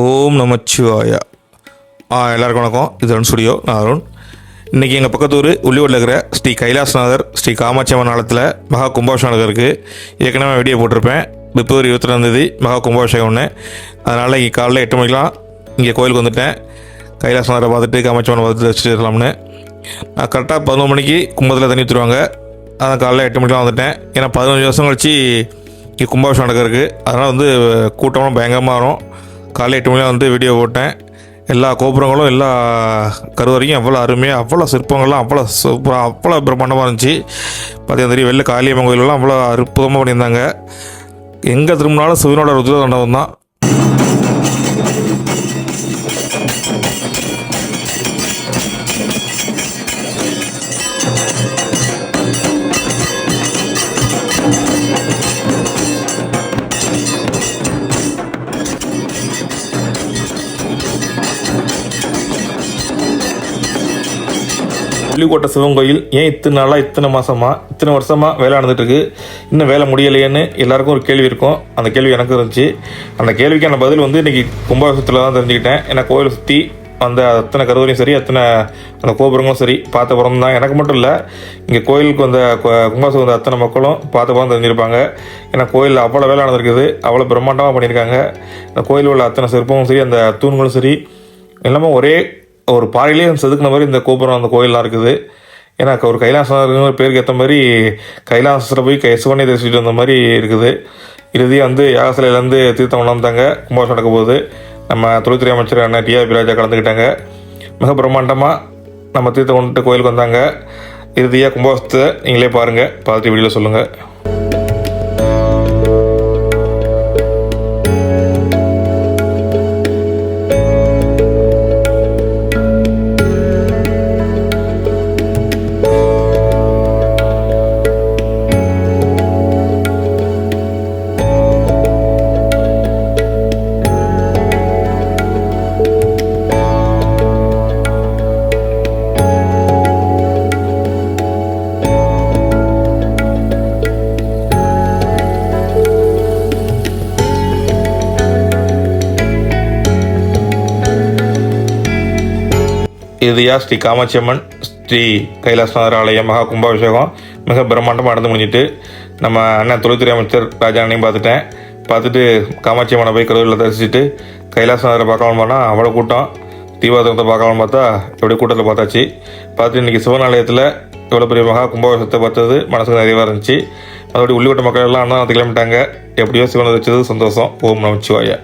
ஓம் நமச்சிவாயா. எல்லாருக்கும் வணக்கம். இது அருண் ஸ்டுடியோ. நான் அருண். இன்றைக்கி எங்கள் பக்கத்தூர் உள்ளூரில் இருக்கிற ஸ்ரீ கைலாசநாதர் ஸ்ரீ காமாட்சி அம்மன் ஆலயத்தில் மகா கும்பாபிஷேகம் நடக்கிறதுக்கு ஏற்கனவே வீடியோ போட்டிருப்பேன். பிப்ரவரி 22 மகா கும்பாபிஷேகம் ஒன்று. அதனால் இங்கே காலையில் 8 மணிக்கெலாம் இங்கே கோயிலுக்கு வந்துட்டேன். கைலாசநாதரை பார்த்துட்டு காமாட்சி அம்மனை பார்த்துட்டு வச்சுருக்கலாம்னு. நான் கரெக்டாக 11 மணிக்கு கும்பத்தில் தண்ணி ஊற்றுருவாங்க. அதான் காலையில் 8 மணிக்கெலாம் வந்துட்டேன். ஏன்னா 15 வருஷம் கழிச்சு இங்கே கும்பாபிஷேகம் நடக்கிறதுக்கு. அதனால் கூட்டம்லாம் பயங்கரமாக வரும். காலையில் 8 மணியாக வீடியோ போட்டேன். எல்லா கோபுரங்களும் எல்லா கருவறையும் அவ்வளோ அருமையாக, அவ்வளோ சிற்பங்கள்லாம் அவ்வளோ சூப்பராக, அவ்வளோ பிரம்மாண்டமாக இருந்துச்சு. பார்த்தீங்கன்னா வெளில காளியம்மன் கோயிலெல்லாம் அவ்வளோ அற்புதமாக பண்ணியிருந்தாங்க. எங்கே திரும்பினாலும் சிவனோட ருத்ர தாண்டவம் தான். புள்ளிக்கோட்டை சிவன் கோயில் ஏன் இத்தனை நாளாக, இத்தனை வருஷமாக வேலை நடந்துட்டுருக்கு, இன்னும் வேலை முடியலையேன்னு எல்லாருக்கும் ஒரு கேள்வி இருக்கும். அந்த கேள்வி எனக்கு இருந்துச்சு. அந்த கேள்விக்கான பதில் இன்றைக்கி கும்பாபிஷேகத்தில் தான் தெரிஞ்சுக்கிட்டேன். ஏன்னா கோயில் சுற்றி அந்த அத்தனை கருவறையும் சரி, அந்த கோபுரங்களும் சரி பார்த்த பிறந்து தான். எனக்கு மட்டும் இல்லை, இங்கே கோயிலுக்கு வந்த கும்பாபிஷேகம் வந்த அத்தனை மக்களும் பார்த்த பிறந்து தெரிஞ்சிருப்பாங்க. ஏன்னா கோயிலில் அவ்வளோ வேலை நடந்திருக்குது, அவ்வளோ பிரம்மாண்டமாக பண்ணியிருக்காங்க. அந்த கோயிலில் உள்ள அத்தனை சிற்பமும் சரி, அந்த தூண்களும் சரி, எல்லாமே ஒரே ஒரு பாறையிலே செதுக்கின மாதிரி இந்த கோபுரம், அந்த கோயிலெலாம் இருக்குது. ஏன்னா ஒரு கைலாசநாதர் பேருக்கு ஏற்ற மாதிரி கைலாசத்தில் போய் சிவனை தரிசிட்டு வந்த மாதிரி இருக்குது. இறுதியாக யாகசிலையிலேருந்து தீர்த்தம் கொண்டாந்தாங்க. கும்பாபிஷேகம் நடக்க போகுது. நம்ம தொழில்துறை அமைச்சர் அண்ணன் டிஆர்பி ராஜா கலந்துக்கிட்டாங்க. மிக பிரம்மாண்டமாக நம்ம தீர்த்தம் கொண்டுட்டு கோயிலுக்கு வந்தாங்க. இறுதியாக கும்பாபிஷேகத்தை நீங்களே பாருங்கள், பார்த்துட்டு வீடியோவில் சொல்லுங்கள். இறுதியாக ஸ்ரீ காமாட்சி அம்மன் ஸ்ரீ கைலாசநாதர் ஆலய மகா கும்பாபிஷேகம் மிக பிரம்மாண்டமாக நடந்து முடிஞ்சிட்டு நம்ம அண்ணன் தொழில்துறை அமைச்சர் ராஜா அண்ணையும் பார்த்துட்டு காமாட்சி அம்மனை போய் கருவறையில் தரிசிச்சுட்டு கைலாசநாதரை பார்க்கலாம் போனால் அவ்வளோ கூட்டம். தீபாவளத்தை பார்க்கலாம் பார்த்தா எப்படி கூட்டத்தில் பார்த்தாச்சு. பார்த்துட்டு இன்றைக்கி சிவன் ஆலயத்தில் இவ்வளோ பெரிய மகா கும்பாபிஷேகத்தை பார்த்தது மனசுக்கு நிறைவாக இருந்துச்சு. அதோடய உள்ளிவட்ட மக்கள் எல்லாம் அண்ணா கிளம்பிட்டாங்க. எப்படியோ சிவனை வச்சது சந்தோஷம். ஓம் நமச்சிவாயா.